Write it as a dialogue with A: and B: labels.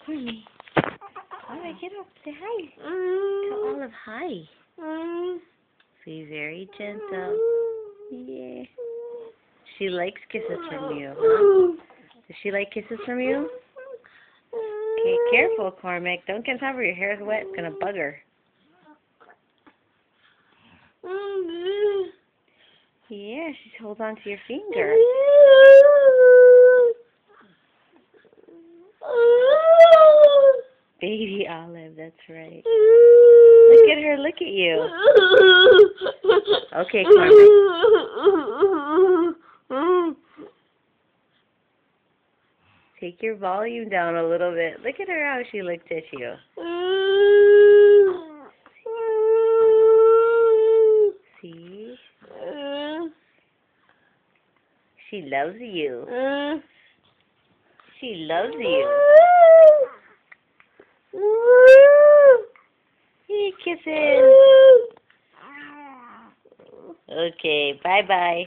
A: Corny. Alright, get up. Say hi. Tell Olive hi. Be very gentle. Yeah. She likes kisses from you, huh? Does she like kisses from you? Okay, careful, Cormac. Don't get on top of her. Your hair is wet. It's going to bug her. Yeah, she holds on to your finger. Baby Olive, that's right. Look at her, look at you. Okay, Cormac. Take your volume down a little bit. Look at her, how she looked at you. See? She loves you. She loves you. Hey, kisses. Okay, bye-bye.